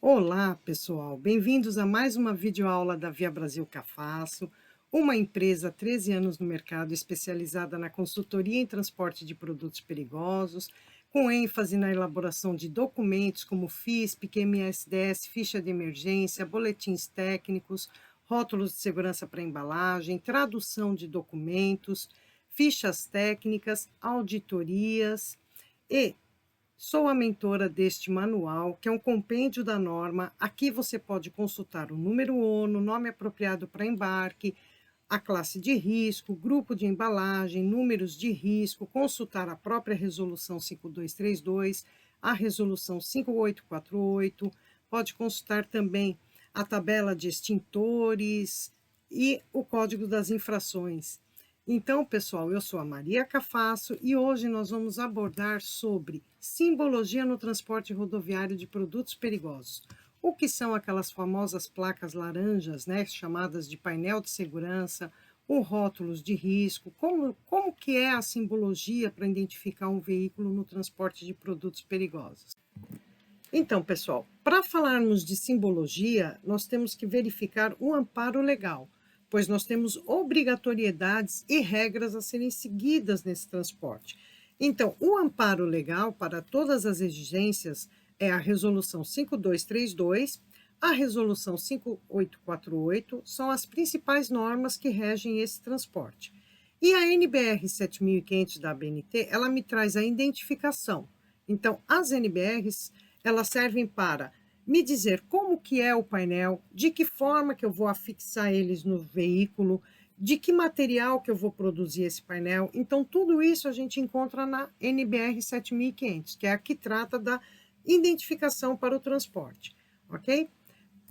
Olá, pessoal! Bem-vindos a mais uma videoaula da Via Brasil Cafaço, uma empresa há 13 anos no mercado especializada na consultoria em transporte de produtos perigosos, com ênfase na elaboração de documentos como FISP, QMSDS, ficha de emergência, boletins técnicos, rótulos de segurança para embalagem, tradução de documentos, fichas técnicas, auditorias e sou a mentora deste manual, que é um compêndio da norma. Aqui você pode consultar o número ONU, nome apropriado para embarque, a classe de risco, grupo de embalagem, números de risco, consultar a própria resolução 5232, a resolução 5848, pode consultar também a tabela de extintores e o código das infrações. Então, pessoal, eu sou a Maria Cafasso e hoje nós vamos abordar sobre simbologia no transporte rodoviário de produtos perigosos. O que são aquelas famosas placas laranjas, né, chamadas de painel de segurança, ou rótulos de risco, como que é a simbologia para identificar um veículo no transporte de produtos perigosos. Então, pessoal, para falarmos de simbologia, nós temos que verificar o amparo legal, pois nós temos obrigatoriedades e regras a serem seguidas nesse transporte. Então, o amparo legal para todas as exigências é a Resolução 5232, a Resolução 5848, são as principais normas que regem esse transporte. E a NBR 7500 da ABNT, ela me traz a identificação. Então, as NBRs, elas servem para me dizer como que é o painel, de que forma que eu vou afixar eles no veículo, de que material que eu vou produzir esse painel. Então, tudo isso a gente encontra na NBR 7500, que é a que trata da identificação para o transporte, ok?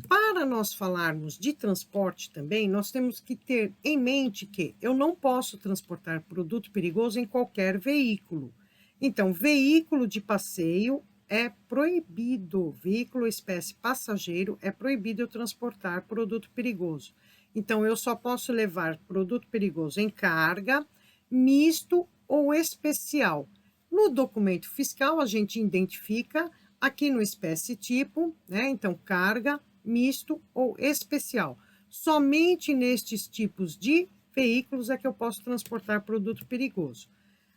Para nós falarmos de transporte também, nós temos que ter em mente que eu não posso transportar produto perigoso em qualquer veículo. Então, veículo de passeio é proibido, veículo espécie passageiro é proibido eu transportar produto perigoso. Então, eu só posso levar produto perigoso em carga, misto ou especial. No documento fiscal, a gente identifica aqui no espécie tipo, né? Então, carga, misto ou especial. Somente nestes tipos de veículos é que eu posso transportar produto perigoso.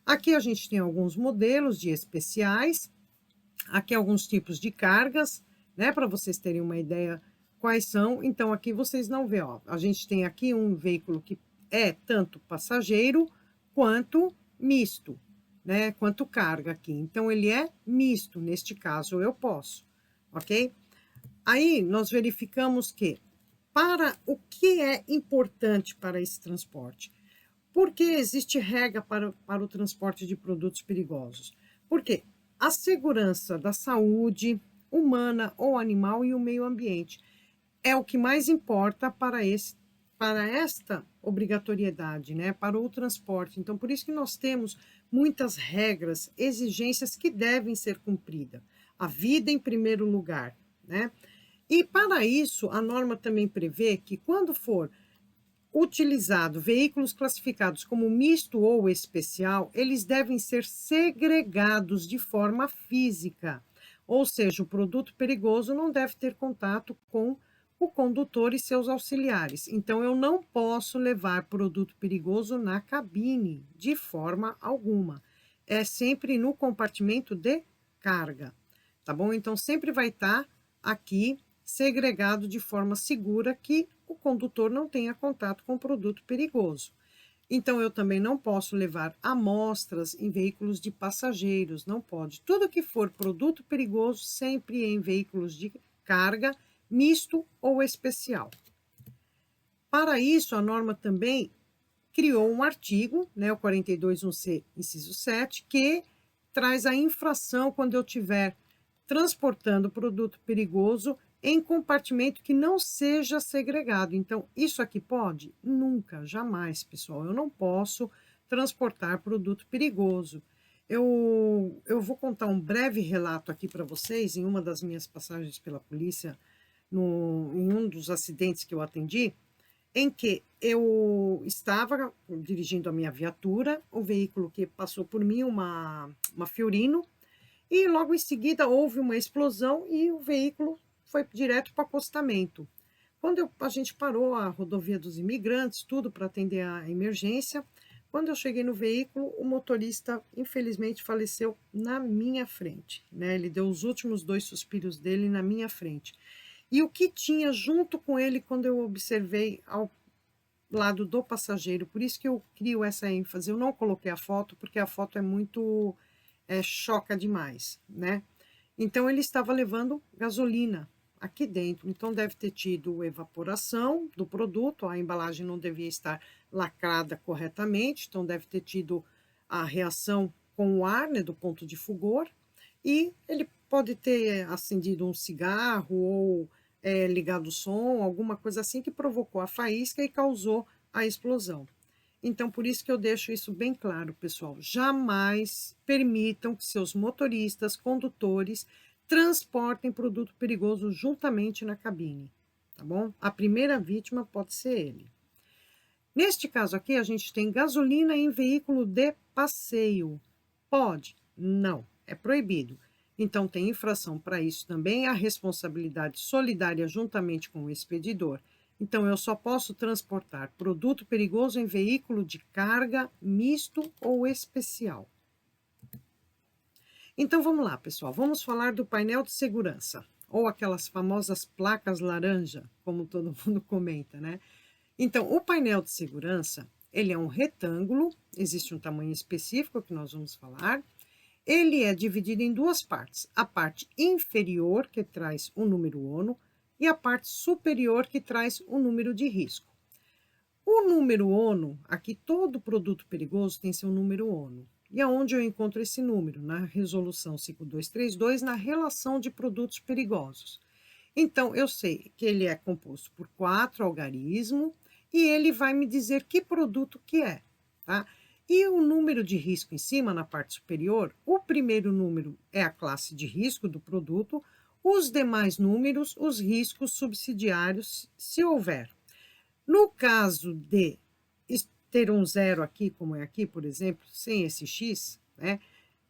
Aqui a gente tem alguns modelos de especiais, aqui alguns tipos de cargas, né, para vocês terem uma ideia quais são. Então, aqui vocês não vê, ó, a gente tem aqui um veículo que é tanto passageiro quanto misto, né, quanto carga aqui. Então, ele é misto, neste caso eu posso, ok? Aí, nós verificamos que, para o que é importante para esse transporte? Por que existe regra para o transporte de produtos perigosos? Porque a segurança da saúde humana ou animal e o meio ambiente é o que mais importa para esta obrigatoriedade, né, para o transporte. Então, por isso que nós temos muitas regras, exigências que devem ser cumpridas. A vida em primeiro lugar, né? E para isso, a norma também prevê que quando for utilizado veículos classificados como misto ou especial, eles devem ser segregados de forma física, ou seja, o produto perigoso não deve ter contato com o condutor e seus auxiliares. Então, eu não posso levar produto perigoso na cabine, de forma alguma. É sempre no compartimento de carga, tá bom? Então, sempre vai estar aqui segregado de forma segura que o condutor não tenha contato com o produto perigoso. Então, eu também não posso levar amostras em veículos de passageiros, não pode. Tudo que for produto perigoso, sempre em veículos de carga, misto ou especial. Para isso, a norma também criou um artigo, né, o 421C, inciso 7, que traz a infração quando eu estiver transportando produto perigoso em compartimento que não seja segregado. Então, isso aqui pode? Nunca, jamais, pessoal. Eu não posso transportar produto perigoso. Eu vou contar um breve relato aqui para vocês, em uma das minhas passagens pela polícia, em um dos acidentes que eu atendi, em que eu estava dirigindo a minha viatura, o veículo que passou por mim, uma Fiorino, e logo em seguida houve uma explosão e o veículo foi direto para o acostamento. Quando a gente parou a rodovia dos imigrantes, tudo para atender a emergência, quando eu cheguei no veículo, o motorista, infelizmente, faleceu na minha frente, né? Ele deu os últimos 2 suspiros dele na minha frente. E o que tinha junto com ele quando eu observei ao lado do passageiro, por isso que eu crio essa ênfase, eu não coloquei a foto, porque a foto é muito, choca demais, né? Então ele estava levando gasolina aqui dentro, então deve ter tido evaporação do produto, a embalagem não devia estar lacrada corretamente, então deve ter tido a reação com o ar, né, do ponto de fulgor, e ele pode ter acendido um cigarro ou ligado o som, alguma coisa assim que provocou a faísca e causou a explosão. Então, por isso que eu deixo isso bem claro, pessoal. Jamais permitam que seus motoristas, condutores, transportem produto perigoso juntamente na cabine, tá bom? A primeira vítima pode ser ele. Neste caso aqui, a gente tem gasolina em veículo de passeio. Pode? Não, é proibido. Então, tem infração para isso também, a responsabilidade solidária juntamente com o expedidor. Então, eu só posso transportar produto perigoso em veículo de carga misto ou especial. Então, vamos lá, pessoal. Vamos falar do painel de segurança, ou aquelas famosas placas laranja, como todo mundo comenta, né? Então, o painel de segurança, ele é um retângulo, existe um tamanho específico que nós vamos falar. Ele é dividido em 2 partes, a parte inferior, que traz o número ONU, e a parte superior, que traz o número de risco. O número ONU, aqui todo produto perigoso tem seu número ONU. E aonde eu encontro esse número? Na resolução 5232, na relação de produtos perigosos. Então, eu sei que ele é composto por 4 algarismos e ele vai me dizer que produto que é, tá? E o número de risco em cima, na parte superior, o primeiro número é a classe de risco do produto, os demais números, os riscos subsidiários, se houver. No caso de ter um zero aqui, como é aqui, por exemplo, sem esse X, né,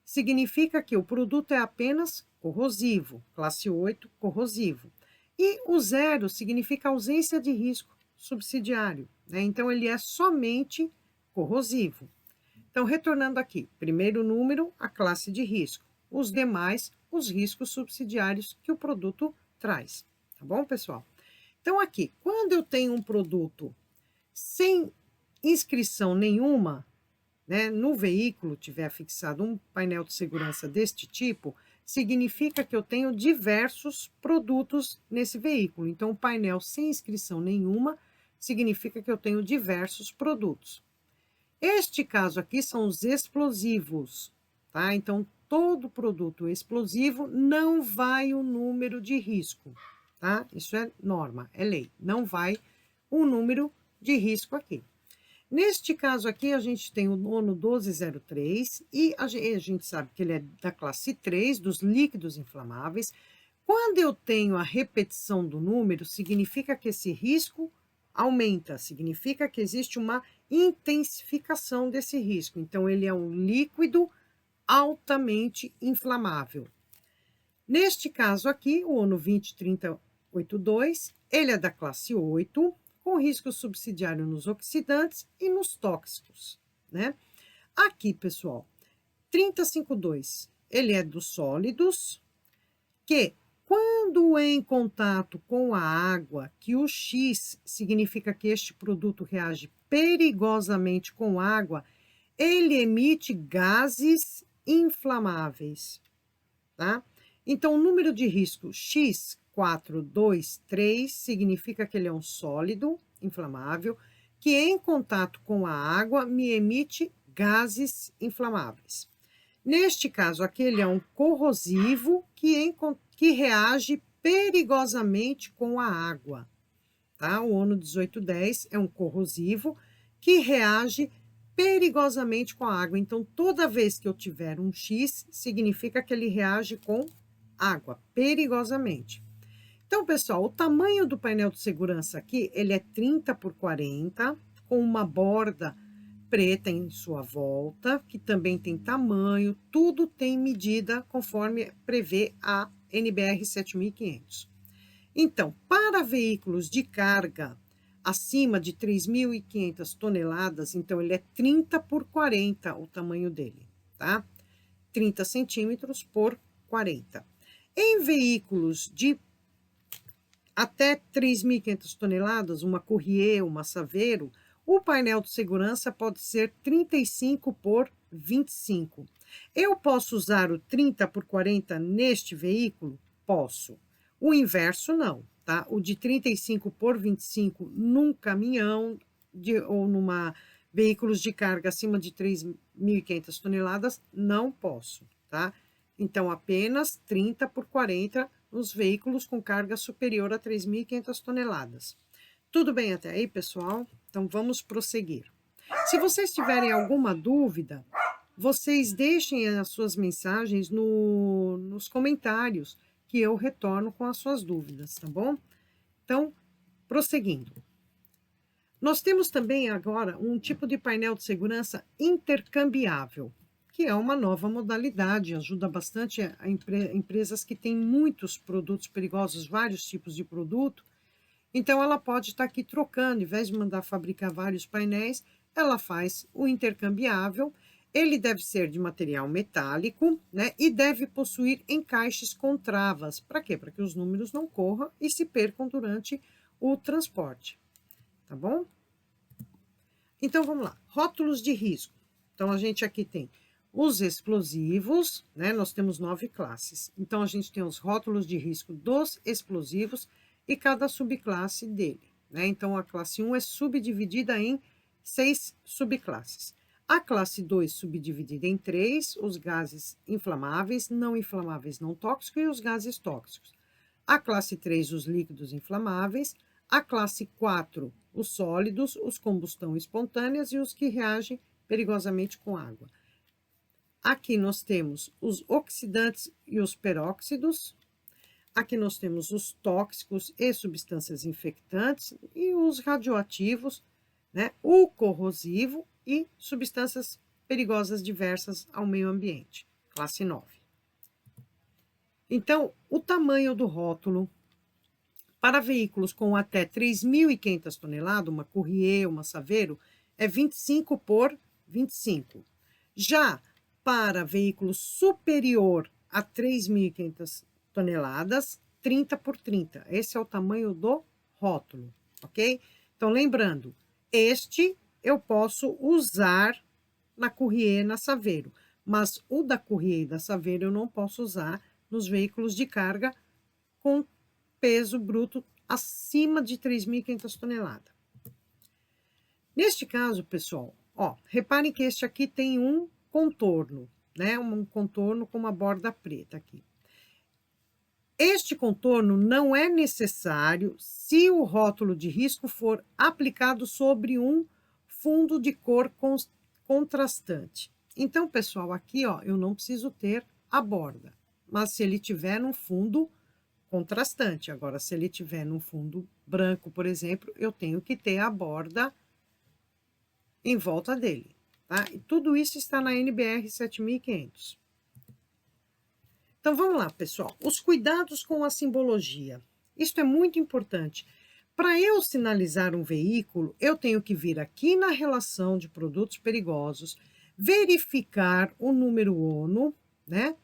significa que o produto é apenas corrosivo, classe 8, corrosivo. E o zero significa ausência de risco subsidiário, né? Então, ele é somente corrosivo. Então, retornando aqui, primeiro número, a classe de risco. Os demais, os riscos subsidiários que o produto traz. Tá bom, pessoal? Então, aqui, quando eu tenho um produto sem inscrição nenhuma, né, no veículo tiver fixado um painel de segurança deste tipo, significa que eu tenho diversos produtos nesse veículo. Então, o painel sem inscrição nenhuma significa que eu tenho diversos produtos. Este caso aqui são os explosivos, tá? Então, todo produto explosivo não vai o número de risco, tá? Isso é norma, é lei, não vai o número de risco aqui. Neste caso aqui, a gente tem o ONU 1203 e a gente sabe que ele é da classe 3, dos líquidos inflamáveis. Quando eu tenho a repetição do número, significa que esse risco aumenta, significa que existe uma intensificação desse risco. Então, ele é um líquido altamente inflamável. Neste caso aqui, o ONU 203082, ele é da classe 8, com risco subsidiário nos oxidantes e nos tóxicos, né? Aqui, pessoal, 3052, ele é dos sólidos, que quando em contato com a água, que o X significa que este produto reage perigosamente com água, ele emite gases inflamáveis, tá? Então, o número de risco X423 significa que ele é um sólido inflamável que em contato com a água me emite gases inflamáveis. Neste caso aqui, ele é um corrosivo que reage perigosamente com a água, tá? O ONU 1810 é um corrosivo que reage perigosamente com a água. Então, toda vez que eu tiver um X, significa que ele reage com água, perigosamente. Então, pessoal, o tamanho do painel de segurança aqui, ele é 30 por 40, com uma borda preta em sua volta, que também tem tamanho, tudo tem medida conforme prevê a NBR 7500. Então, para veículos de carga acima de 3.500 toneladas, então ele é 30 por 40 o tamanho dele, tá? 30 centímetros por 40. Em veículos de até 3.500 toneladas, uma Courrier, uma Saveiro, o painel de segurança pode ser 35 por 25. Eu posso usar o 30 por 40 neste veículo? Posso. O inverso não, tá? O de 35 por 25 num caminhão ou numa veículos de carga acima de 3.500 toneladas, não posso, tá? Então, apenas 30 por 40 nos veículos com carga superior a 3.500 toneladas. Tudo bem até aí, pessoal? Então, vamos prosseguir. Se vocês tiverem alguma dúvida, vocês deixem as suas mensagens nos comentários, que eu retorno com as suas dúvidas, tá bom? Então, prosseguindo. Nós temos também agora um tipo de painel de segurança intercambiável, que é uma nova modalidade, ajuda bastante a empresas que têm muitos produtos perigosos, vários tipos de produto. Então, ela pode estar aqui trocando, em vez de mandar fabricar vários painéis, ela faz o intercambiável. Ele deve ser de material metálico, né? E deve possuir encaixes com travas. Para quê? Para que os números não corram e se percam durante o transporte. Tá bom? Então, vamos lá. Rótulos de risco. Então, a gente aqui tem os explosivos, né? Nós temos 9 classes. Então, a gente tem os rótulos de risco dos explosivos e cada subclasse dele, né? Então, a classe 1 é subdividida em 6 subclasses. A classe 2 subdividida em 3, os gases inflamáveis, não tóxicos e os gases tóxicos. A classe 3, os líquidos inflamáveis. A classe 4, os sólidos, os combustão espontâneas e os que reagem perigosamente com água. Aqui nós temos os oxidantes e os peróxidos. Aqui nós temos os tóxicos e substâncias infectantes e os radioativos, né? O corrosivo e substâncias perigosas diversas ao meio ambiente, classe 9. Então, o tamanho do rótulo para veículos com até 3.500 toneladas, uma Courrier, uma Saveiro, é 25 por 25. Já para veículo superior a 3.500 toneladas, 30 por 30. Esse é o tamanho do rótulo, ok? Então, lembrando, este eu posso usar na Courrier e na Saveiro, mas o da Courrier e da Saveiro eu não posso usar nos veículos de carga com peso bruto acima de 3.500 toneladas. Neste caso, pessoal, ó, reparem que este aqui tem um contorno, né? Um contorno com uma borda preta aqui. Este contorno não é necessário se o rótulo de risco for aplicado sobre um fundo de cor contrastante. Então, pessoal, aqui, ó, eu não preciso ter a borda, mas se ele tiver num fundo contrastante. Agora, se ele tiver num fundo branco, por exemplo, eu tenho que ter a borda em volta dele, tá? E tudo isso está na NBR 7500. Então, vamos lá, pessoal. Os cuidados com a simbologia. Isso é muito importante. Para eu sinalizar um veículo, eu tenho que vir aqui na relação de produtos perigosos, verificar o número ONU, né?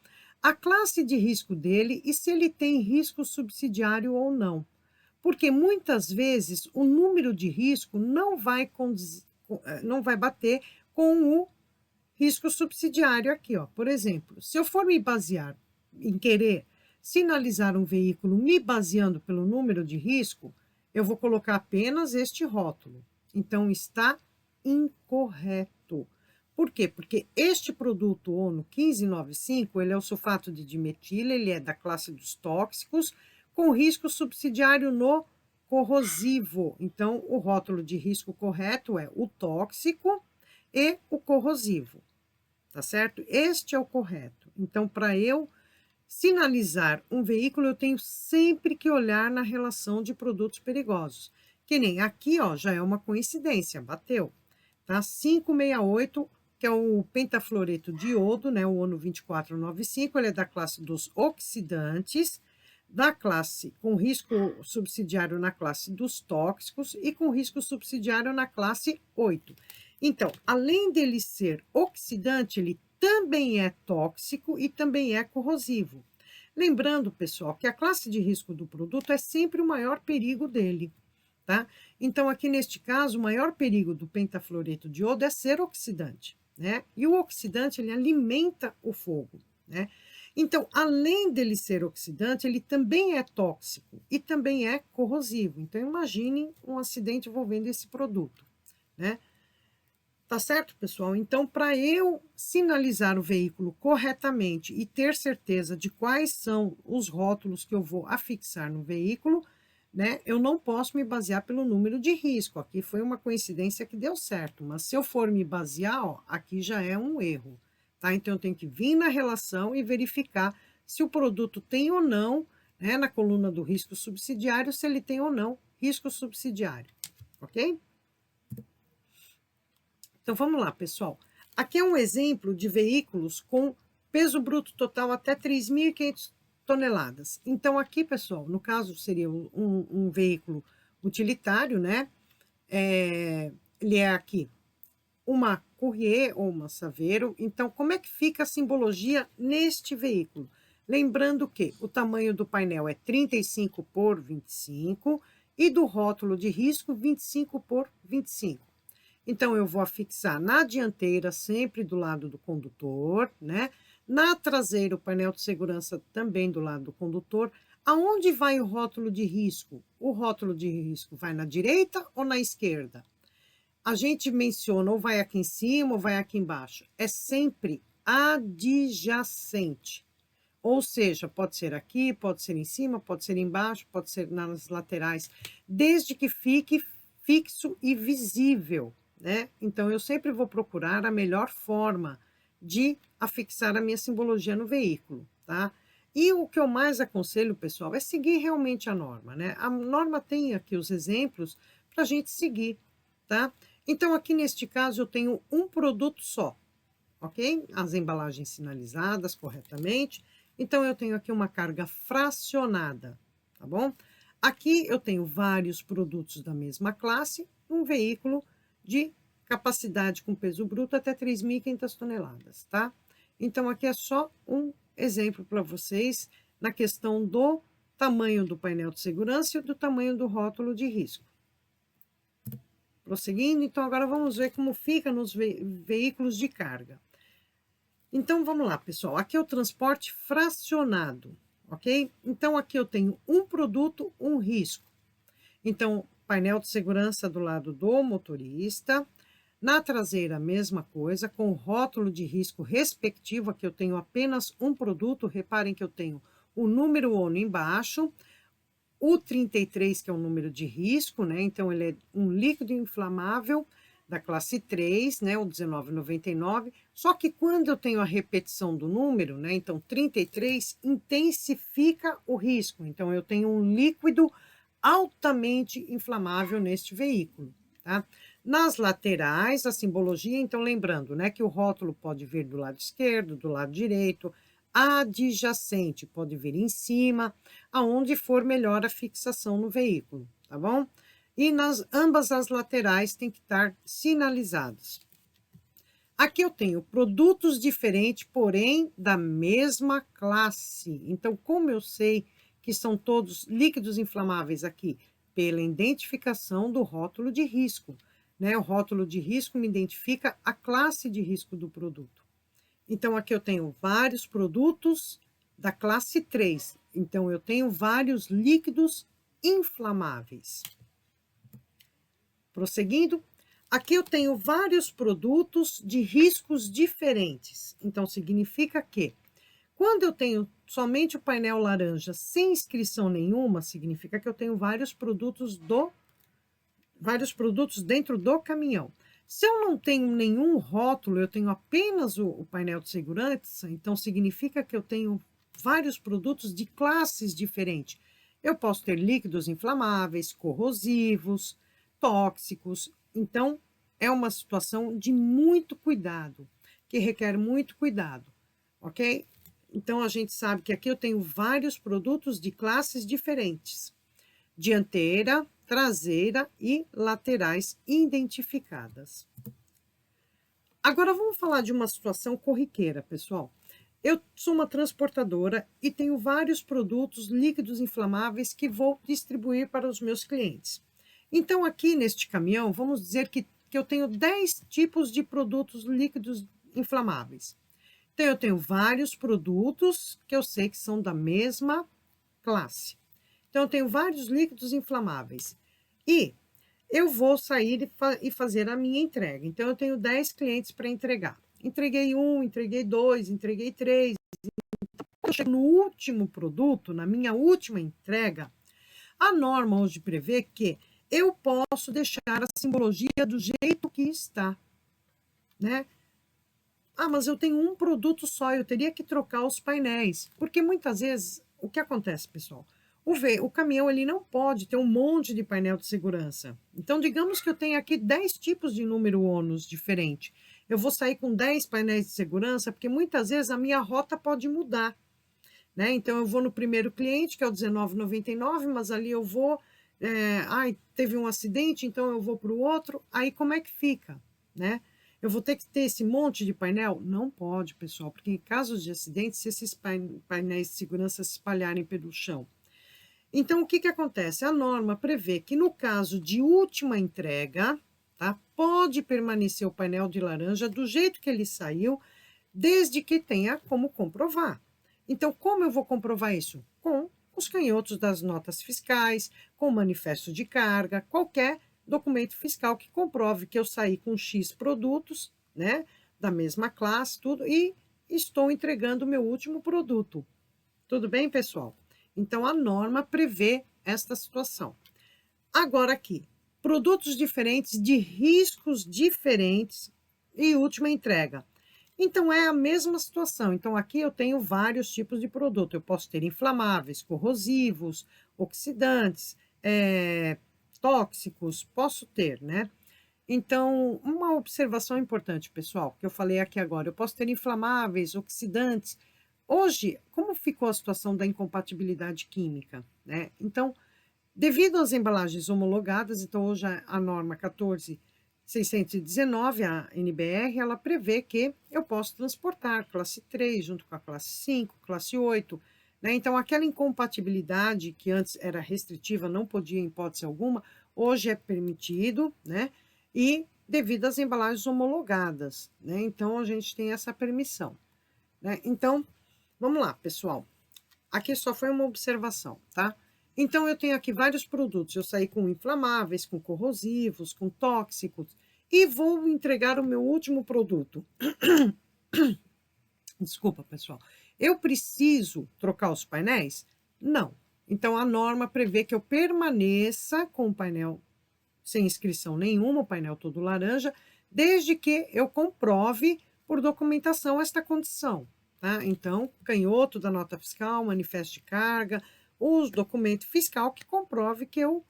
A classe de risco dele e se ele tem risco subsidiário ou não. Porque muitas vezes o número de risco não vai bater com o risco subsidiário aqui, ó. Por exemplo, se eu for me basear em querer sinalizar um veículo me baseando pelo número de risco, eu vou colocar apenas este rótulo. Então, está incorreto. Por quê? Porque este produto ONU 1595, ele é o sulfato de dimetila, ele é da classe dos tóxicos, com risco subsidiário no corrosivo. Então, o rótulo de risco correto é o tóxico e o corrosivo, tá certo? Este é o correto. Então, para eu sinalizar um veículo, eu tenho sempre que olhar na relação de produtos perigosos. Que nem aqui, ó, já é uma coincidência, bateu, tá? 568, que é o pentafluoreto de iodo, né? O ONU 2495, ele é da classe dos oxidantes, da classe com risco subsidiário na classe dos tóxicos e com risco subsidiário na classe 8. Então, além dele ser oxidante, ele também é tóxico e também é corrosivo. Lembrando, pessoal, que a classe de risco do produto é sempre o maior perigo dele, tá? Então, aqui neste caso, o maior perigo do pentafluoreto de iodo é ser oxidante, né? E o oxidante, ele alimenta o fogo, né? Então, além dele ser oxidante, ele também é tóxico e também é corrosivo. Então, imagine um acidente envolvendo esse produto, né? Tá certo, pessoal? Então, para eu sinalizar o veículo corretamente e ter certeza de quais são os rótulos que eu vou afixar no veículo, né, eu não posso me basear pelo número de risco. Aqui foi uma coincidência que deu certo, mas se eu for me basear, ó, aqui já é um erro, tá? Então, eu tenho que vir na relação e verificar se o produto tem ou não, né, na coluna do risco subsidiário, se ele tem ou não risco subsidiário, ok? Então, vamos lá, pessoal. Aqui é um exemplo de veículos com peso bruto total até 3.500 toneladas. Então, aqui, pessoal, no caso, seria um veículo utilitário, né? Ele é aqui uma Courier ou uma Saveiro. Então, como é que fica a simbologia neste veículo? Lembrando que o tamanho do painel é 35 por 25 e do rótulo de risco 25 por 25. Então, eu vou afixar na dianteira, sempre do lado do condutor, né? Na traseira, o painel de segurança também do lado do condutor. Aonde vai o rótulo de risco? O rótulo de risco vai na direita ou na esquerda? A gente menciona ou vai aqui em cima ou vai aqui embaixo. É sempre adjacente. Ou seja, pode ser aqui, pode ser em cima, pode ser embaixo, pode ser nas laterais, desde que fique fixo e visível, né? Então, eu sempre vou procurar a melhor forma de afixar a minha simbologia no veículo, tá? E o que eu mais aconselho, pessoal, é seguir realmente a norma, né? A norma tem aqui os exemplos para a gente seguir, tá? Então, aqui neste caso, eu tenho um produto só, ok? As embalagens sinalizadas corretamente. Então, eu tenho aqui uma carga fracionada, tá bom? Aqui eu tenho vários produtos da mesma classe, um veículo de capacidade com peso bruto até 3.500 toneladas, tá? Então, aqui é só um exemplo para vocês na questão do tamanho do painel de segurança e do tamanho do rótulo de risco. Prosseguindo, então agora vamos ver como fica nos veículos de carga. Então, vamos lá, pessoal. Aqui é o transporte fracionado, ok? Então, aqui eu tenho um produto, um risco. Então, painel de segurança do lado do motorista. Na traseira, a mesma coisa, com rótulo de risco respectivo. Aqui eu tenho apenas um produto. Reparem que eu tenho o número ONU embaixo. O 33, que é o número de risco, né? Então, ele é um líquido inflamável da classe 3, né, o 1999, só que quando eu tenho a repetição do número, né, então 33 intensifica o risco, então eu tenho um líquido altamente inflamável neste veículo, tá? Nas laterais, a simbologia, então lembrando, né, que o rótulo pode vir do lado esquerdo, do lado direito, adjacente pode vir em cima, aonde for melhor a fixação no veículo, tá bom? E ambas as laterais têm que estar sinalizadas. Aqui eu tenho produtos diferentes, porém da mesma classe. Então, como eu sei que são todos líquidos inflamáveis aqui? Pela identificação do rótulo de risco, né? O rótulo de risco me identifica a classe de risco do produto. Então, aqui eu tenho vários produtos da classe 3. Então, eu tenho vários líquidos inflamáveis. Prosseguindo, aqui eu tenho vários produtos de riscos diferentes. Então, significa que quando eu tenho somente o painel laranja sem inscrição nenhuma, significa que eu tenho vários produtos dentro do caminhão. Se eu não tenho nenhum rótulo, eu tenho apenas o painel de segurança, então significa que eu tenho vários produtos de classes diferentes. Eu posso ter líquidos inflamáveis, corrosivos, tóxicos. Então, é uma situação de muito cuidado, que requer muito cuidado, ok? Então, a gente sabe que aqui eu tenho vários produtos de classes diferentes: dianteira, traseira e laterais identificadas. Agora vamos falar de uma situação corriqueira, pessoal. Eu sou uma transportadora e tenho vários produtos líquidos inflamáveis que vou distribuir para os meus clientes. Então, aqui neste caminhão, vamos dizer que eu tenho 10 tipos de produtos líquidos inflamáveis. Então, eu tenho vários produtos que eu sei que são da mesma classe. Então, eu tenho vários líquidos inflamáveis. E eu vou sair e fazer a minha entrega. Então, eu tenho 10 clientes para entregar. Entreguei um, entreguei dois, entreguei três. Quando eu chego no último produto, na minha última entrega, a norma hoje prevê que eu posso deixar a simbologia do jeito que está, né? Ah, mas eu tenho um produto só, eu teria que trocar os painéis. Porque muitas vezes, o que acontece, pessoal? O caminhão ele não pode ter um monte de painel de segurança. Então, digamos que eu tenho aqui 10 tipos de número ônus diferente. Eu vou sair com 10 painéis de segurança, porque muitas vezes a minha rota pode mudar, né? Então, eu vou no primeiro cliente, que é o 19,99, mas ali eu vou... ai, teve um acidente, então eu vou para o outro. Aí, como é que fica, né? Eu vou ter que ter esse monte de painel? Não pode, pessoal, porque em casos de acidente, se esses painéis de segurança se espalharem pelo chão. Então, o que acontece? A norma prevê que, no caso de última entrega, tá, pode permanecer o painel de laranja do jeito que ele saiu, desde que tenha como comprovar. Então, como eu vou comprovar isso? Com os canhotos das notas fiscais, com o manifesto de carga, qualquer documento fiscal que comprove que eu saí com X produtos, né, da mesma classe, tudo, e estou entregando o meu último produto. Tudo bem, pessoal? Então, a norma prevê esta situação. Agora aqui, produtos diferentes, de riscos diferentes e última entrega. Então, é a mesma situação. Então, aqui eu tenho vários tipos de produto. Eu posso ter inflamáveis, corrosivos, oxidantes, tóxicos, posso ter, né? Então, uma observação importante, pessoal, que eu falei aqui agora, eu posso ter inflamáveis, oxidantes. Hoje, como ficou a situação da incompatibilidade química, né? Então, devido às embalagens homologadas, então hoje a norma 14.619, a NBR, ela prevê que eu posso transportar classe 3 junto com a classe 5, classe 8, né? Então, aquela incompatibilidade que antes era restritiva, não podia em hipótese alguma, hoje é permitido, né? E devido às embalagens homologadas, né? Então, a gente tem essa permissão, né? Então, vamos lá, pessoal. Aqui só foi uma observação, tá? Então, eu tenho aqui vários produtos. Eu saí com inflamáveis, com corrosivos, com tóxicos, e vou entregar o meu último produto. Desculpa, pessoal. Eu preciso trocar os painéis? Não. Então, a norma prevê que eu permaneça com o painel sem inscrição nenhuma, o painel todo laranja, desde que eu comprove por documentação esta condição. Tá? Então, canhoto da nota fiscal, manifesto de carga, os documentos fiscal que comprove que eu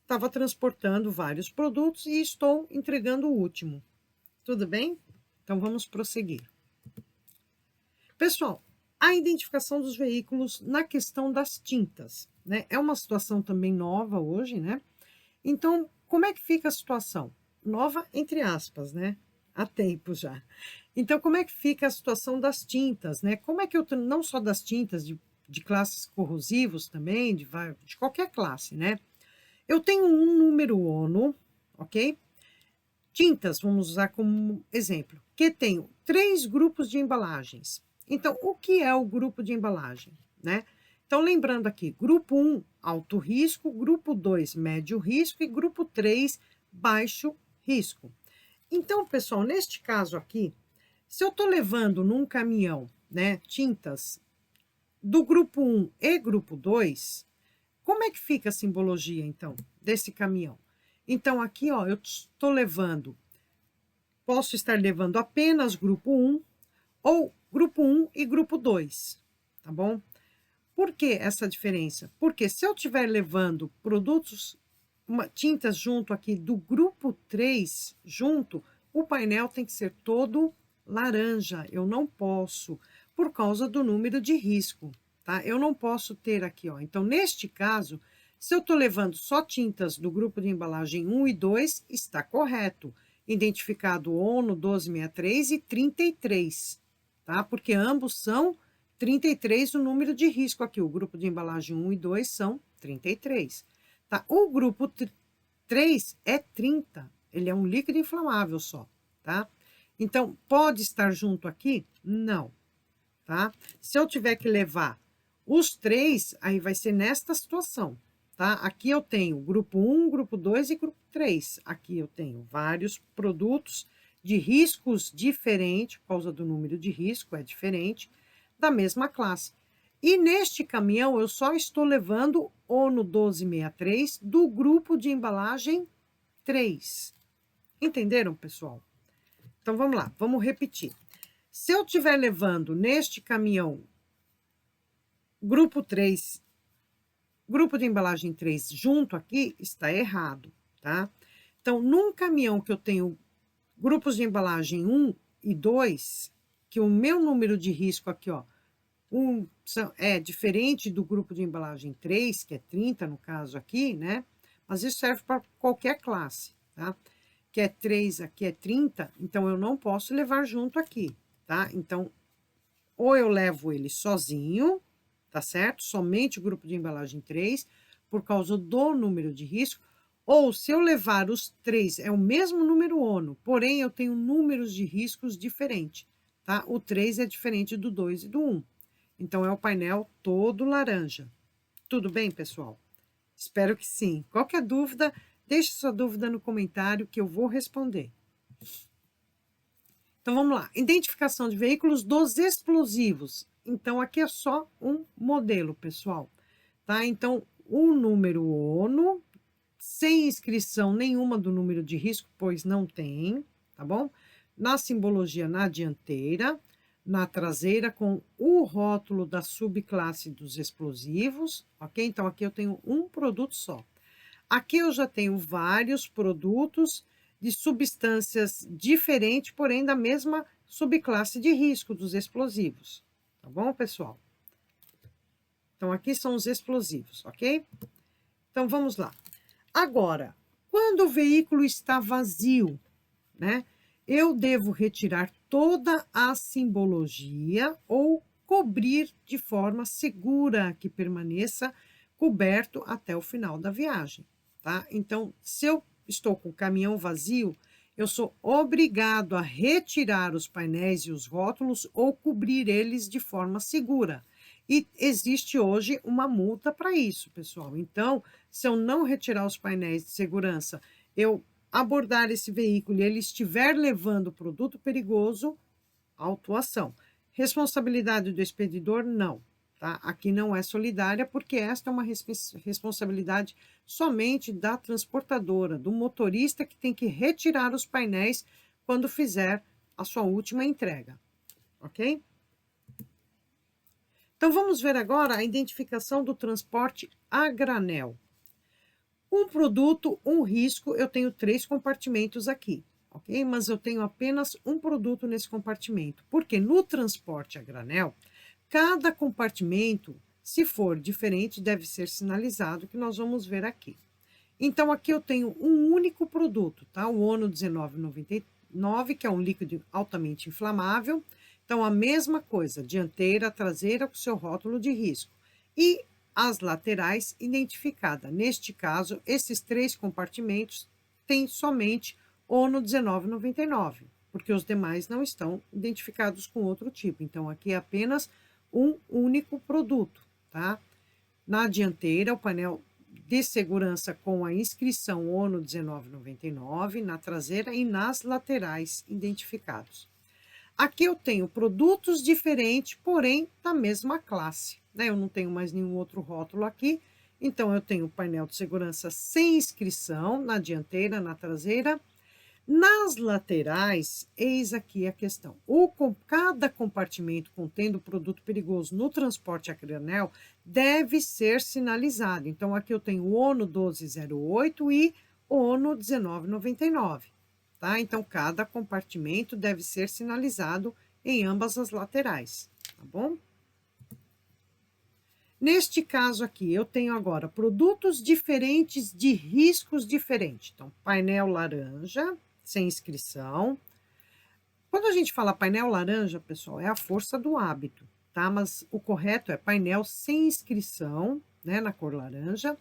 estava transportando vários produtos e estou entregando o último. Tudo bem? Então, vamos prosseguir. Pessoal, a identificação dos veículos na questão das tintas, né? É uma situação também nova hoje, né? Então, como é que fica a situação? Nova, entre aspas, né? Há tempo já. Então, como é que fica a situação das tintas, né? Como é que eu, não só das tintas, de classes corrosivos também, de qualquer classe, né? Eu tenho um número ONU, ok? Tintas, vamos usar como exemplo, que tenho 3 grupos de embalagens. Então, o que é o grupo de embalagem, né? Então, lembrando aqui, grupo 1, alto risco, grupo 2, médio risco e grupo 3, baixo risco. Então, pessoal, neste caso aqui, se eu estou levando num caminhão, né, tintas do grupo 1 e grupo 2, como é que fica a simbologia, então, desse caminhão? Então, aqui, ó, eu estou levando, posso estar levando apenas grupo 1 ou grupo 1 e grupo 2, tá bom? Por que essa diferença? Porque se eu estiver levando produtos, tintas junto aqui do grupo 3, junto, o painel tem que ser todo laranja. Eu não posso. por causa do número de risco, tá? Eu não posso ter aqui, ó. Então, neste caso, se eu estou levando só tintas do grupo de embalagem 1 e 2, está correto. Identificado ONU 1263 e 33, tá? Porque ambos são 33 o número de risco aqui. O grupo de embalagem 1 e 2 são 33, tá? O grupo 3 é 30, ele é um líquido inflamável só, tá? Então, pode estar junto aqui? Não, tá? Se eu tiver que levar os 3, aí vai ser nesta situação, tá? Aqui eu tenho grupo 1, grupo 2 e grupo 3. Aqui eu tenho vários produtos de riscos diferentes, por causa do número de risco, é diferente, da mesma classe. E neste caminhão eu só estou levando ONU 1263 do grupo de embalagem 3. Entenderam, pessoal? Então vamos lá, vamos repetir. Se eu estiver levando neste caminhão grupo 3, grupo de embalagem 3 junto aqui, está errado, tá? Então, num caminhão que eu tenho grupos de embalagem 1 e 2, que o meu número de risco aqui, ó, é diferente do grupo de embalagem 3, que é 30 no caso aqui, né? Mas isso serve para qualquer classe, tá? Que é 3, aqui é 30, então eu não posso levar junto aqui, tá? Então, ou eu levo ele sozinho, tá certo? Somente o grupo de embalagem 3, por causa do número de risco, ou se eu levar os 3, é o mesmo número ONU, porém eu tenho números de riscos diferentes, tá? O 3 é diferente do 2 e do 1. Então, é o painel todo laranja. Tudo bem, pessoal? Espero que sim. Qualquer dúvida, deixe sua dúvida no comentário que eu vou responder. Então, vamos lá. Identificação de veículos dos explosivos. Então, aqui é só um modelo, pessoal. Tá? Então, o número ONU, sem inscrição nenhuma do número de risco, pois não tem, tá bom? Na simbologia na dianteira, na traseira, com o rótulo da subclasse dos explosivos, ok? Então, aqui eu tenho um produto só. Aqui eu já tenho vários produtos de substâncias diferentes, porém da mesma subclasse de risco dos explosivos. Tá bom, pessoal? Então, aqui são os explosivos, ok? Então, vamos lá. Agora, quando o veículo está vazio, né? Eu devo retirar toda a simbologia ou cobrir de forma segura que permaneça coberto até o final da viagem, tá? Então, se eu estou com o caminhão vazio, eu sou obrigado a retirar os painéis e os rótulos ou cobrir eles de forma segura. E existe hoje uma multa para isso, pessoal. Então, se eu não retirar os painéis de segurança, eu abordar esse veículo e ele estiver levando produto perigoso, autuação. Responsabilidade do expedidor, não. Tá? Aqui não é solidária, porque esta é uma responsabilidade somente da transportadora, do motorista que tem que retirar os painéis quando fizer a sua última entrega. Ok? Então, vamos ver agora a identificação do transporte a granel. Um produto, um risco, eu tenho 3 compartimentos aqui, ok? Mas eu tenho apenas um produto nesse compartimento, porque no transporte a granel, cada compartimento, se for diferente, deve ser sinalizado, que nós vamos ver aqui. Então, aqui eu tenho um único produto, tá? O ONU 1999, que é um líquido altamente inflamável. Então, a mesma coisa, dianteira, traseira, com seu rótulo de risco. E as laterais identificada. Neste caso, esses 3 compartimentos têm somente ONU 1999, porque os demais não estão identificados com outro tipo. Então, aqui é apenas um único produto, tá? Na dianteira, o painel de segurança com a inscrição ONU 1999, na traseira e nas laterais identificados. Aqui eu tenho produtos diferentes, porém da mesma classe, né? Eu não tenho mais nenhum outro rótulo aqui, então eu tenho o painel de segurança sem inscrição na dianteira, na traseira. Nas laterais, eis aqui a questão. Cada compartimento contendo produto perigoso no transporte a granel deve ser sinalizado. Então, aqui eu tenho o ONU 1208 e ONU 1999. Tá? Então, cada compartimento deve ser sinalizado em ambas as laterais. tá bom? Neste caso aqui, eu tenho agora produtos diferentes de riscos diferentes. Então, painel laranja, sem inscrição. Quando a gente fala painel laranja, pessoal, é a força do hábito, tá? Mas o correto é painel sem inscrição, né, na cor laranja.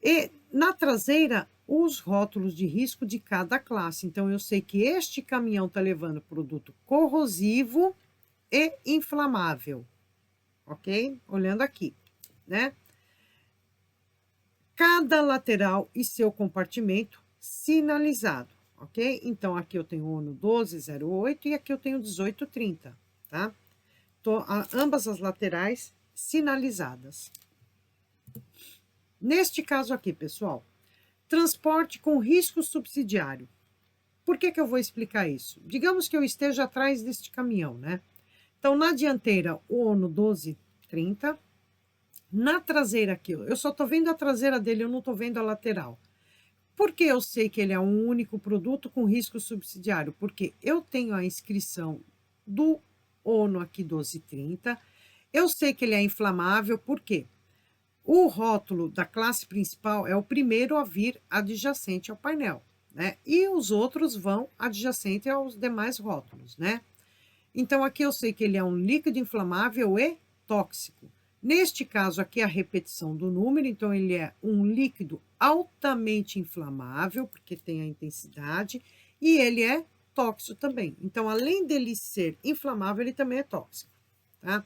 E na traseira, os rótulos de risco de cada classe. Então, eu sei que este caminhão está levando produto corrosivo e inflamável, ok? Olhando aqui, né? Cada lateral e seu compartimento sinalizado, ok? Então, aqui eu tenho o ONU 1208 e aqui eu tenho 1830, tá? Ambas as laterais sinalizadas. Neste caso aqui, pessoal, transporte com risco subsidiário. Por que eu vou explicar isso? Digamos que eu esteja atrás deste caminhão, né? Então, na dianteira, o ONU 1230. Na traseira aqui, eu só estou vendo a traseira dele, eu não estou vendo a lateral. Por que eu sei que ele é um único produto com risco subsidiário? Porque eu tenho a inscrição do ONU aqui 1230. Eu sei que ele é inflamável, por quê? O rótulo da classe principal é o primeiro a vir adjacente ao painel, né? E os outros vão adjacente aos demais rótulos, né? Então, aqui eu sei que ele é um líquido inflamável e tóxico. Neste caso aqui, a repetição do número, então ele é um líquido altamente inflamável, porque tem a intensidade, e ele é tóxico também. Então, além dele ser inflamável, ele também é tóxico, tá?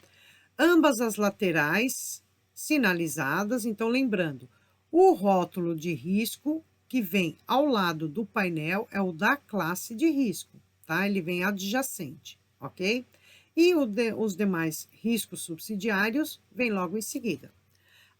Ambas as laterais sinalizadas, então lembrando, o rótulo de risco que vem ao lado do painel é o da classe de risco, tá? Ele vem adjacente, ok? E os demais riscos subsidiários vêm logo em seguida.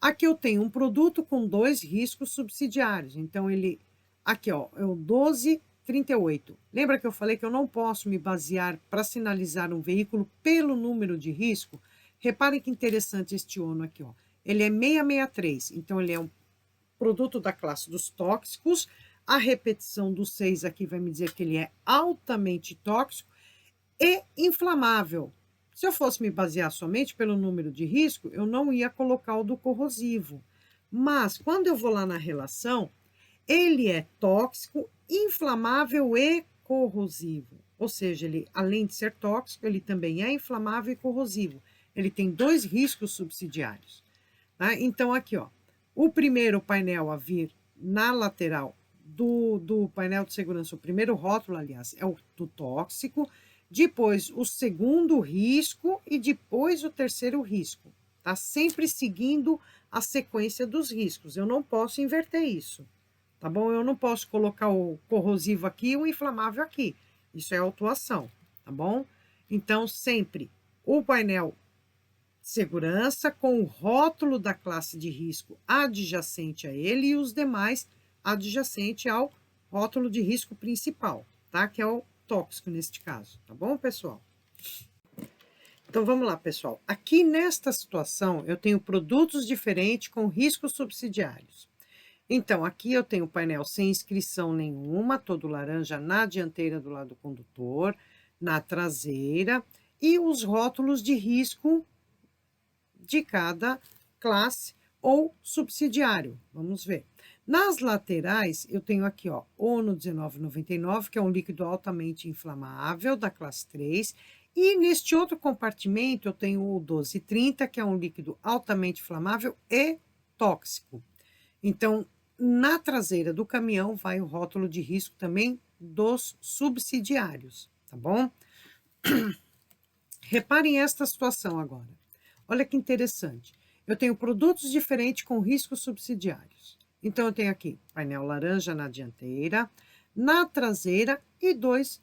Aqui eu tenho um produto com 2 riscos subsidiários, então ele, aqui ó, é o 1238. Lembra que eu falei que eu não posso me basear para sinalizar um veículo pelo número de risco? Reparem que interessante este ONU aqui, ó. Ele é 663, então ele é um produto da classe dos tóxicos. A repetição do 6 aqui vai me dizer que ele é altamente tóxico e inflamável. Se eu fosse me basear somente pelo número de risco, eu não ia colocar o do corrosivo. Mas, quando eu vou lá na relação, ele é tóxico, inflamável e corrosivo. Ou seja, ele, além de ser tóxico, ele também é inflamável e corrosivo. Ele tem 2 riscos subsidiários. Tá? Então, aqui, ó, o primeiro painel a vir na lateral do painel de segurança, o primeiro rótulo, aliás, é o do tóxico, depois o segundo risco e depois o terceiro risco. Tá? Sempre seguindo a sequência dos riscos. Eu não posso inverter isso, tá bom? Eu não posso colocar o corrosivo aqui e o inflamável aqui. Isso é autuação, tá bom? Então, sempre o painel segurança com o rótulo da classe de risco adjacente a ele e os demais adjacente ao rótulo de risco principal, tá? Que é o tóxico neste caso, tá bom, pessoal? Então, vamos lá, pessoal. Aqui nesta situação, eu tenho produtos diferentes com riscos subsidiários. Então, aqui eu tenho o painel sem inscrição nenhuma, todo laranja na dianteira do lado do condutor, na traseira, e os rótulos de risco de cada classe ou subsidiário. Vamos ver. Nas laterais, eu tenho aqui, ó, ONU 1999, que é um líquido altamente inflamável, da classe 3, e neste outro compartimento eu tenho o 1230, que é um líquido altamente inflamável e tóxico. Então, na traseira do caminhão vai o rótulo de risco também dos subsidiários, tá bom? Reparem esta situação agora. Olha que interessante. Eu tenho produtos diferentes com riscos subsidiários. Então, eu tenho aqui painel laranja na dianteira, na traseira e 2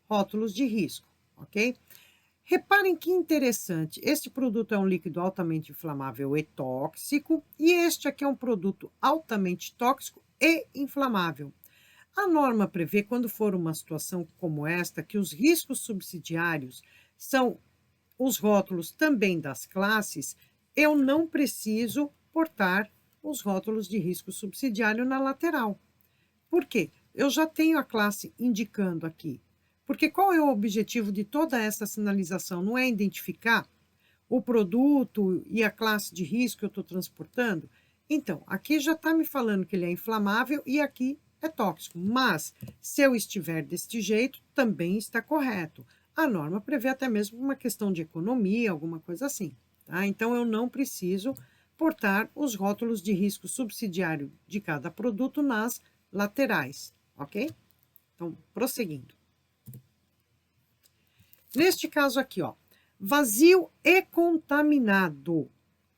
rótulos de risco, ok? Reparem que interessante. Este produto é um líquido altamente inflamável e tóxico, e este aqui é um produto altamente tóxico e inflamável. A norma prevê, quando for uma situação como esta, que os riscos subsidiários são os rótulos também das classes, eu não preciso portar os rótulos de risco subsidiário na lateral. Por quê? Eu já tenho a classe indicando aqui. Porque qual é o objetivo de toda essa sinalização? Não é identificar o produto e a classe de risco que eu estou transportando? Então, aqui já está me falando que ele é inflamável e aqui é tóxico. Mas, se eu estiver deste jeito, também está correto. A norma prevê até mesmo uma questão de economia, alguma coisa assim. Tá? Então, eu não preciso portar os rótulos de risco subsidiário de cada produto nas laterais, ok? Então, prosseguindo. Neste caso aqui, ó, vazio e contaminado,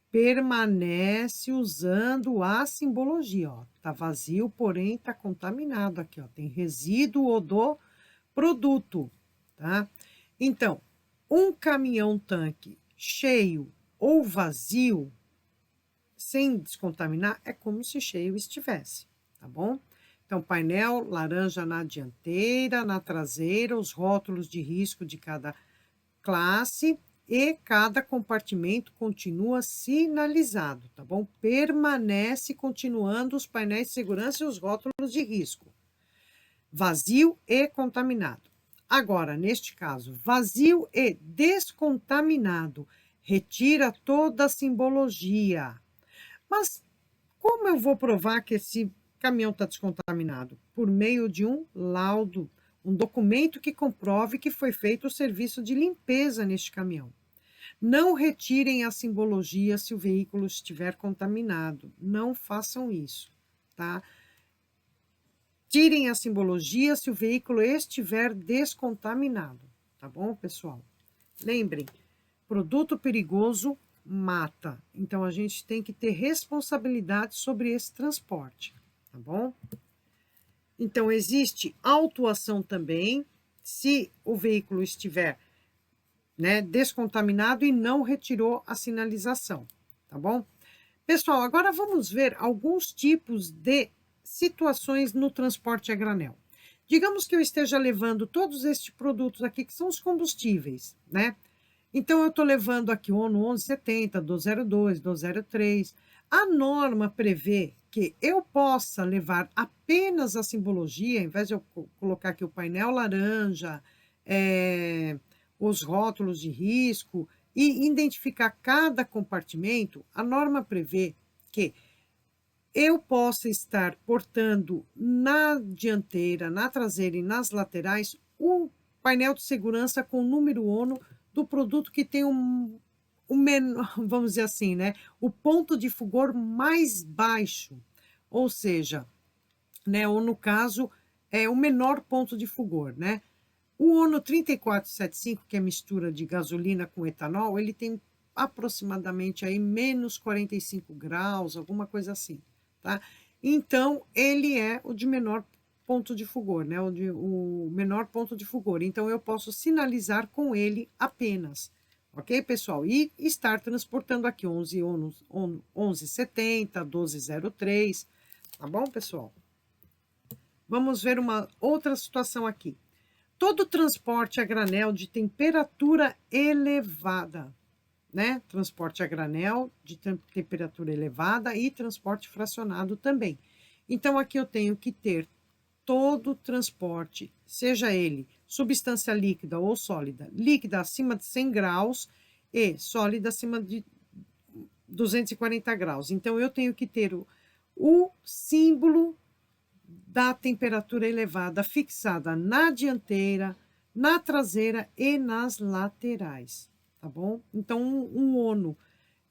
permanece usando a simbologia, ó. Tá vazio, porém tá contaminado aqui, ó. Tem resíduo do produto, tá? Então, um caminhão-tanque cheio ou vazio, sem descontaminar, é como se cheio estivesse, tá bom? Então, painel laranja na dianteira, na traseira, os rótulos de risco de cada classe e cada compartimento continua sinalizado, tá bom? Permanece continuando os painéis de segurança e os rótulos de risco. Vazio e contaminado. Agora, neste caso, vazio e descontaminado, retira toda a simbologia. Mas como eu vou provar que esse caminhão está descontaminado? Por meio de um laudo, um documento que comprove que foi feito o serviço de limpeza neste caminhão. Não retirem a simbologia se o veículo estiver contaminado. Não façam isso, tá? Tirem a simbologia se o veículo estiver descontaminado, tá bom, pessoal? Lembrem, produto perigoso mata. Então, a gente tem que ter responsabilidade sobre esse transporte, tá bom? Então, existe autuação também, se o veículo estiver, né, descontaminado e não retirou a sinalização, tá bom? Pessoal, agora vamos ver alguns tipos de situações no transporte a granel. Digamos que eu esteja levando todos estes produtos aqui, que são os combustíveis, né? Então, eu estou levando aqui o ONU 1170, 202, 203. A norma prevê que eu possa levar apenas a simbologia, ao invés de eu colocar aqui o painel laranja, os rótulos de risco, e identificar cada compartimento, a norma prevê que eu possa estar portando na dianteira, na traseira e nas laterais o painel de segurança com o número ONU do produto que tem o menor, vamos dizer assim, né, o ponto de fulgor mais baixo, ou seja, né, ou no caso, é o menor ponto de fulgor, né? O ONU 3475, que é mistura de gasolina com etanol, ele tem aproximadamente aí menos 45 graus, alguma coisa assim, tá? Então, ele é o de menor ponto de fulgor, né? O menor ponto de fulgor. Então, eu posso sinalizar com ele apenas, ok, pessoal? E estar transportando aqui 1170, 1203, tá bom, pessoal? Vamos ver uma outra situação aqui. Todo transporte a granel de temperatura elevada, né? Transporte a granel de temperatura elevada e transporte fracionado também. Então, aqui eu tenho que ter todo transporte, seja ele substância líquida ou sólida, líquida acima de 100 graus e sólida acima de 240 graus. Então, eu tenho que ter o símbolo da temperatura elevada fixada na dianteira, na traseira e nas laterais, tá bom? Então, um ONU,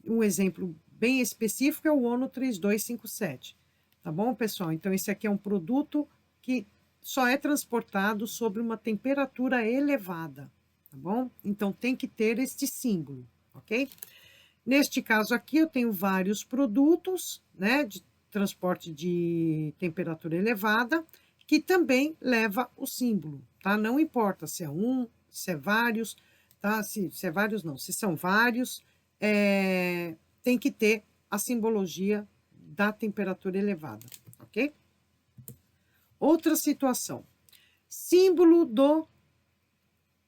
um exemplo bem específico é o ONU 3257, tá bom, pessoal? Então, esse aqui é um produto que só é transportado sobre uma temperatura elevada, tá bom? Então, tem que ter este símbolo, ok? Neste caso aqui, eu tenho vários produtos, né, de transporte de temperatura elevada, que também leva o símbolo, tá? Não importa se é um, se é vários, tá? Se é vários, não. Se são vários, tem que ter a simbologia da temperatura elevada, ok? Outra situação. Símbolo do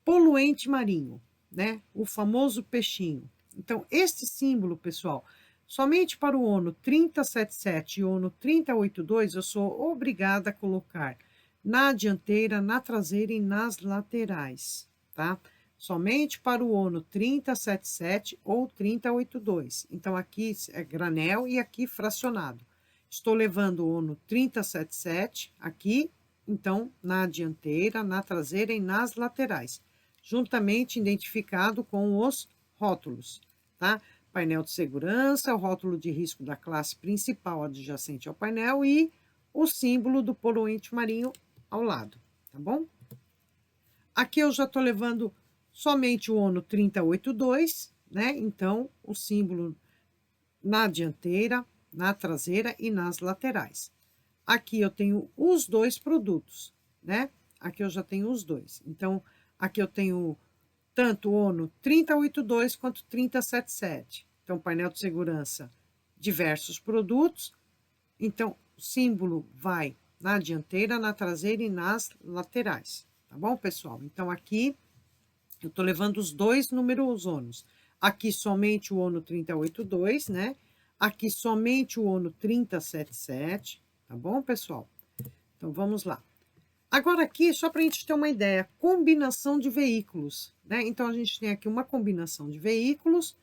poluente marinho, né? O famoso peixinho. Então, este símbolo, pessoal, somente para o ONU 3077 e ONU 3082, eu sou obrigada a colocar na dianteira, na traseira e nas laterais, tá? Somente para o ONO 3077 ou 3082. Então, aqui é granel e aqui fracionado. Estou levando o ONO 3077 aqui, então, na dianteira, na traseira e nas laterais, juntamente identificado com os rótulos, tá? Painel de segurança, o rótulo de risco da classe principal adjacente ao painel e o símbolo do poluente marinho ao lado, tá bom? Aqui eu já estou levando somente o ONO 3082, né? Então, o símbolo na dianteira, na traseira e nas laterais. Aqui eu tenho os dois produtos, né? Aqui eu já tenho os dois. Então, aqui eu tenho tanto o ONO 3082 quanto 3077. Então, painel de segurança, diversos produtos. Então, o símbolo vai na dianteira, na traseira e nas laterais. Tá bom, pessoal? Então, aqui eu estou levando os dois números ONOs. Aqui somente o ONO 3082, né? Aqui somente o ONO 3077. Tá bom, pessoal? Então, vamos lá. Agora aqui, só para a gente ter uma ideia, combinação de veículos, né? Então, a gente tem aqui uma combinação de veículos.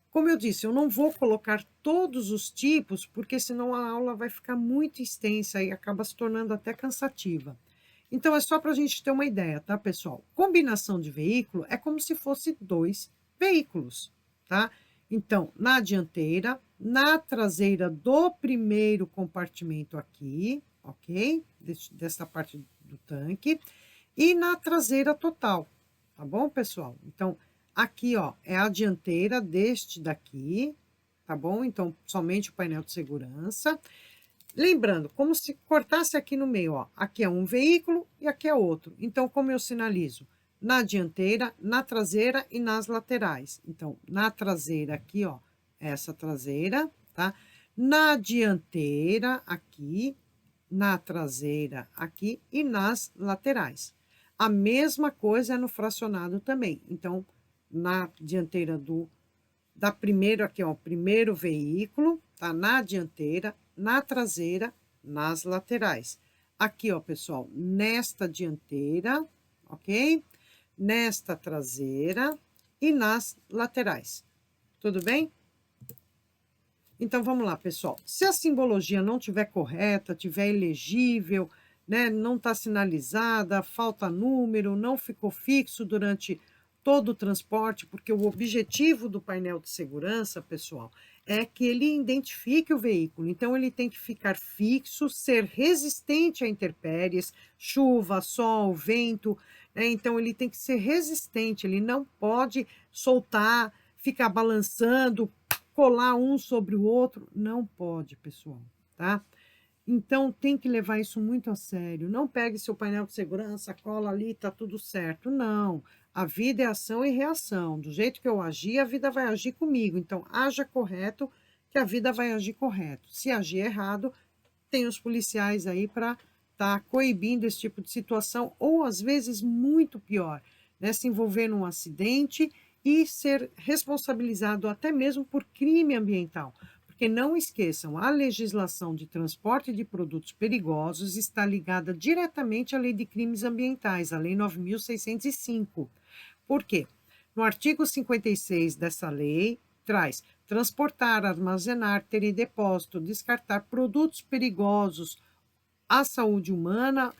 Como eu disse, eu não vou colocar todos os tipos, porque senão a aula vai ficar muito extensa e acaba se tornando até cansativa. Então, é só para a gente ter uma ideia, tá, pessoal? Combinação de veículo é como se fosse dois veículos, tá? Então, na dianteira, na traseira do primeiro compartimento aqui, ok? Dessa parte do tanque, e na traseira total, tá bom, pessoal? Então, aqui, ó, é a dianteira deste daqui, tá bom? Então, somente o painel de segurança. Lembrando, como se cortasse aqui no meio, ó, aqui é um veículo e aqui é outro. Então, como eu sinalizo? Na dianteira, na traseira e nas laterais. Então, na traseira aqui, ó, essa traseira, tá? Na dianteira aqui, na traseira aqui e nas laterais. A mesma coisa é no fracionado também. Então, na dianteira da primeiro aqui, ó, primeiro veículo, tá? Na dianteira, na traseira, nas laterais. Aqui, ó, pessoal, nesta dianteira, ok? Nesta traseira e nas laterais. Tudo bem? Então, vamos lá, pessoal. Se a simbologia não estiver correta, estiver ilegível, né, não está sinalizada, falta número, não ficou fixo durante todo o transporte, porque o objetivo do painel de segurança, pessoal, é que ele identifique o veículo. Então, ele tem que ficar fixo, ser resistente a intempéries, chuva, sol, vento, né? Então, ele tem que ser resistente, ele não pode soltar, ficar balançando, colar um sobre o outro, não pode, pessoal, tá? Então, tem que levar isso muito a sério. Não pegue seu painel de segurança, cola ali, tá tudo certo. Não. A vida é ação e reação. Do jeito que eu agir, a vida vai agir comigo. Então, haja correto, que a vida vai agir correto. Se agir errado, tem os policiais aí para estar coibindo esse tipo de situação, ou às vezes muito pior, né? Se envolver num acidente e ser responsabilizado até mesmo por crime ambiental. Porque não esqueçam, a legislação de transporte de produtos perigosos está ligada diretamente à Lei de Crimes Ambientais, a Lei 9.605. Por quê? No artigo 56 dessa lei, traz transportar, armazenar, ter em depósito, descartar produtos perigosos à saúde humana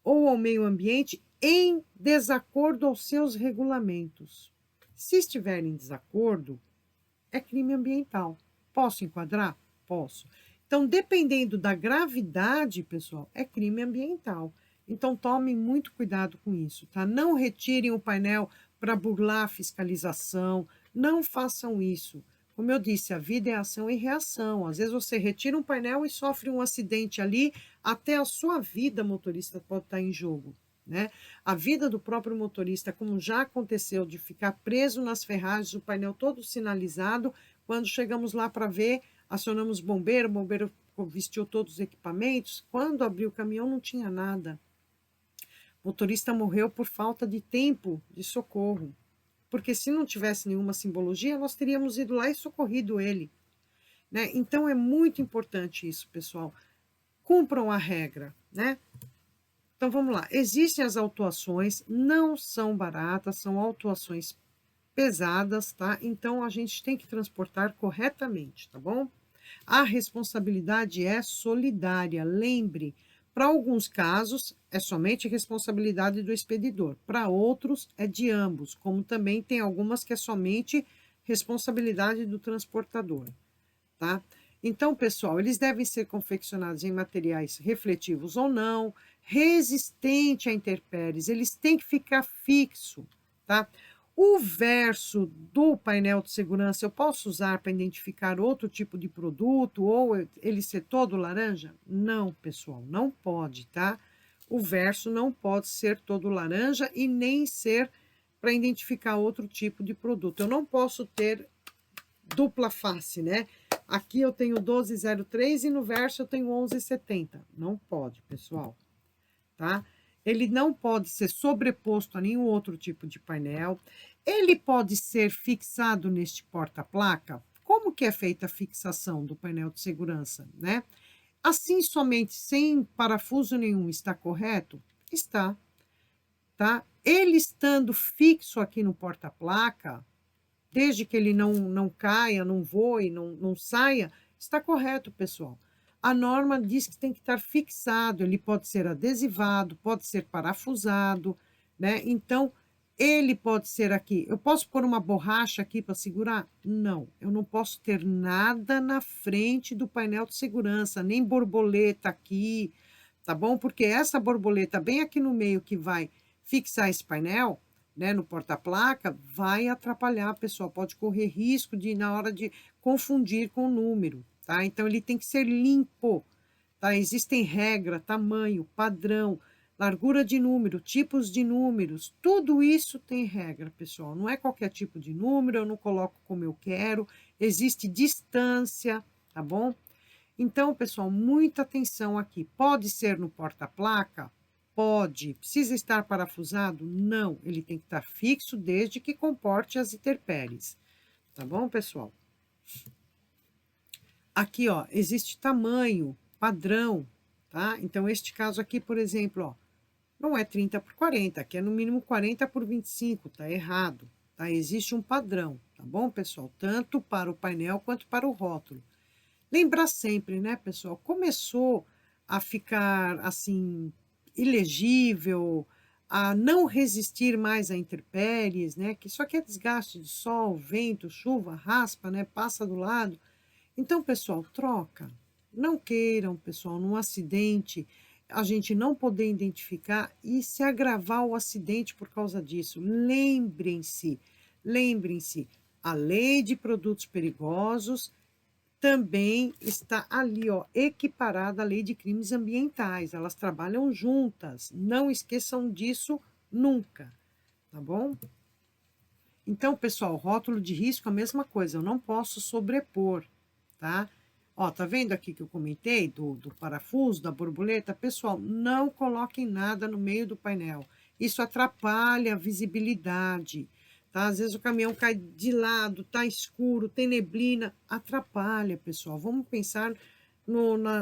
ou ao meio ambiente em desacordo aos seus regulamentos. Se estiver em desacordo, é crime ambiental. Posso enquadrar? Posso. Então, dependendo da gravidade, pessoal, é crime ambiental. Então, tomem muito cuidado com isso, tá? Não retirem o painel para burlar a fiscalização, não façam isso. Como eu disse, a vida é ação e reação. Às vezes você retira um painel e sofre um acidente ali, até a sua vida, motorista, pode estar em jogo, né? A vida do próprio motorista, como já aconteceu, de ficar preso nas ferragens, o painel todo sinalizado. Quando chegamos lá para ver, acionamos o bombeiro vestiu todos os equipamentos. Quando abriu o caminhão, não tinha nada. O motorista morreu por falta de tempo de socorro. Porque se não tivesse nenhuma simbologia, nós teríamos ido lá e socorrido ele, né? Então, é muito importante isso, pessoal. Cumpram a regra, né? Então vamos lá, existem as autuações, não são baratas, são autuações pesadas, tá? Então a gente tem que transportar corretamente, tá bom? A responsabilidade é solidária, lembre, para alguns casos é somente responsabilidade do expedidor, para outros é de ambos, como também tem algumas que é somente responsabilidade do transportador, tá? Então, pessoal, eles devem ser confeccionados em materiais refletivos ou não, resistente a intempéries, eles têm que ficar fixo, tá? O verso do painel de segurança eu posso usar para identificar outro tipo de produto ou ele ser todo laranja? Não, pessoal, não pode, tá? O verso não pode ser todo laranja e nem ser para identificar outro tipo de produto. Eu não posso ter dupla face, né? Aqui eu tenho 12,03 e no verso eu tenho 11,70. Não pode, pessoal, tá? Ele não pode ser sobreposto a nenhum outro tipo de painel. Ele pode ser fixado neste porta-placa. Como que é feita a fixação do painel de segurança, né? Assim, somente sem parafuso nenhum, está correto? Está, tá? Ele estando fixo aqui no porta-placa, desde que ele não caia, não voe, não saia, está correto, pessoal. A norma diz que tem que estar fixado, ele pode ser adesivado, pode ser parafusado, né? Então, ele pode ser aqui. Eu posso pôr uma borracha aqui para segurar? Não, eu não posso ter nada na frente do painel de segurança, nem borboleta aqui, tá bom? Porque essa borboleta bem aqui no meio que vai fixar esse painel, né, no porta-placa, vai atrapalhar, pessoal, pode correr risco de, na hora de confundir com o número, tá? Então, ele tem que ser limpo, tá? Existem regra, tamanho, padrão, largura de número, tipos de números, tudo isso tem regra, pessoal. Não é qualquer tipo de número, eu não coloco como eu quero, existe distância, tá bom? Então, pessoal, muita atenção aqui. Pode ser no porta-placa? Pode. Precisa estar parafusado? Não. Ele tem que estar fixo desde que comporte as intempéries. Tá bom, pessoal? Aqui, ó, existe tamanho, padrão, tá? Então, este caso aqui, por exemplo, ó, não é 30 por 40, aqui é no mínimo 40 por 25, tá errado, tá? Existe um padrão, tá bom, pessoal? Tanto para o painel quanto para o rótulo. Lembrar sempre, né, pessoal? Começou a ficar assim ilegível, a não resistir mais a intempéries, né? Que isso aqui é desgaste de sol, vento, chuva, raspa, né? Passa do lado. Então, pessoal, troca. Não queiram, pessoal, num acidente, a gente não poder identificar e se agravar o acidente por causa disso. Lembrem-se, a lei de produtos perigosos também está ali, ó, equiparada à lei de crimes ambientais. Elas trabalham juntas. Não esqueçam disso nunca, tá bom? Então, pessoal, rótulo de risco, a mesma coisa. Eu não posso sobrepor, tá? Ó, tá vendo aqui que eu comentei do parafuso, da borboleta? Pessoal, não coloquem nada no meio do painel. Isso atrapalha a visibilidade, tá? Às vezes o caminhão cai de lado, tá escuro, tem neblina, atrapalha, pessoal. Vamos pensar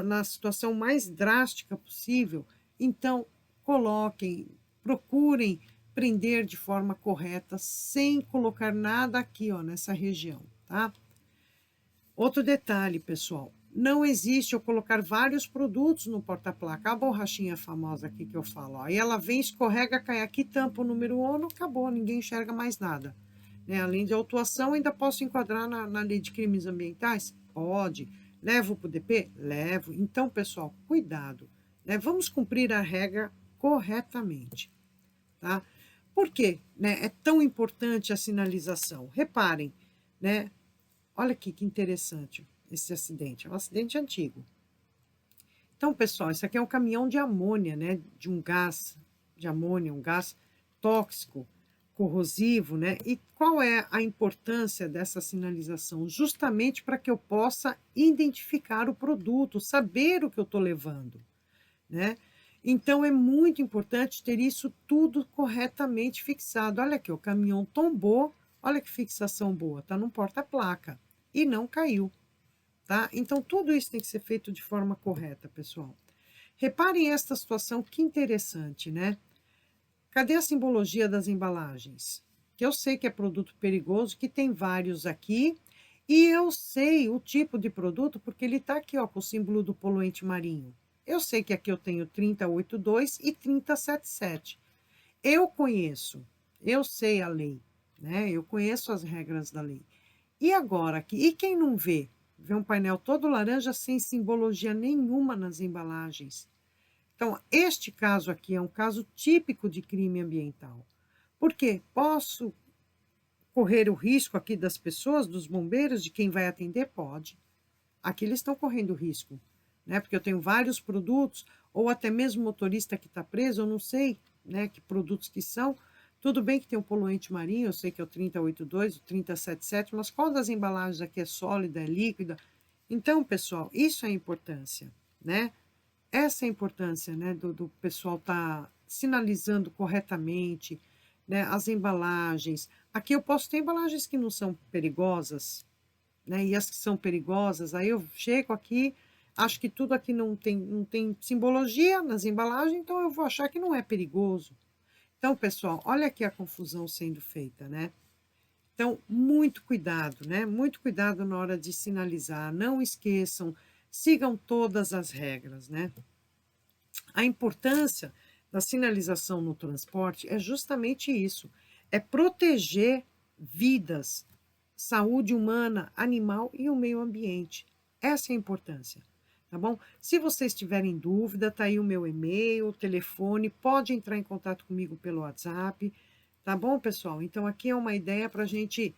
na situação mais drástica possível. Então, coloquem, procurem prender de forma correta, sem colocar nada aqui, ó, nessa região, tá? Outro detalhe, pessoal, não existe eu colocar vários produtos no porta-placa. A borrachinha famosa aqui que eu falo, ó, aí ela vem, escorrega, cai aqui, tampa o número 1, acabou, ninguém enxerga mais nada. Né? Além de autuação, ainda posso enquadrar na lei de crimes ambientais? Pode. Levo para o DP? Levo. Então, pessoal, cuidado. Né? Vamos cumprir a regra corretamente, tá? Por quê, né, é tão importante a sinalização? Reparem, né? Olha aqui que interessante esse acidente. É um acidente antigo. Então, pessoal, isso aqui é um caminhão de amônia, né? De um gás de amônia, um gás tóxico, corrosivo, né? E qual é a importância dessa sinalização? Justamente para que eu possa identificar o produto, saber o que eu estou levando, né? Então, é muito importante ter isso tudo corretamente fixado. Olha aqui, o caminhão tombou, olha que fixação boa, tá no porta-placa e não caiu, tá? Então, tudo isso tem que ser feito de forma correta, pessoal. Reparem esta situação, que interessante, né? Cadê a simbologia das embalagens? Que eu sei que é produto perigoso, que tem vários aqui, e eu sei o tipo de produto, porque ele está aqui, ó, com o símbolo do poluente marinho. Eu sei que aqui eu tenho 3082 e 3077. Eu conheço, eu sei a lei, né? Eu conheço as regras da lei. E agora aqui, e quem não vê? Vê um painel todo laranja sem simbologia nenhuma nas embalagens. Então, este caso aqui é um caso típico de crime ambiental. Por quê? Posso correr o risco aqui das pessoas, dos bombeiros, de quem vai atender? Pode. Aqui eles estão correndo risco, né? Porque eu tenho vários produtos, ou até mesmo o motorista que está preso, eu não sei, né, que produtos que são. Tudo bem que tem um poluente marinho, eu sei que é o 3082, o 3077, mas qual das embalagens aqui é sólida, é líquida? Então, pessoal, isso é a importância, né? Essa é a importância, né, do pessoal estar sinalizando corretamente, né, as embalagens. Aqui eu posso ter embalagens que não são perigosas, né, e as que são perigosas, aí eu chego aqui, acho que tudo aqui não tem simbologia nas embalagens, então eu vou achar que não é perigoso. Então, pessoal, olha aqui a confusão sendo feita, né? Então, muito cuidado, né? Muito cuidado na hora de sinalizar. Não esqueçam, sigam todas as regras, né? A importância da sinalização no transporte é justamente isso: é proteger vidas, saúde humana, animal e o meio ambiente. Essa é a importância, tá bom? Se vocês tiverem dúvida, tá aí o meu e-mail, o telefone, pode entrar em contato comigo pelo WhatsApp, tá bom, pessoal? Então, aqui é uma ideia para a gente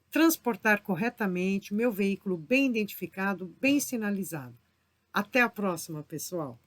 transportar corretamente o meu veículo bem identificado, bem sinalizado. Até a próxima, pessoal!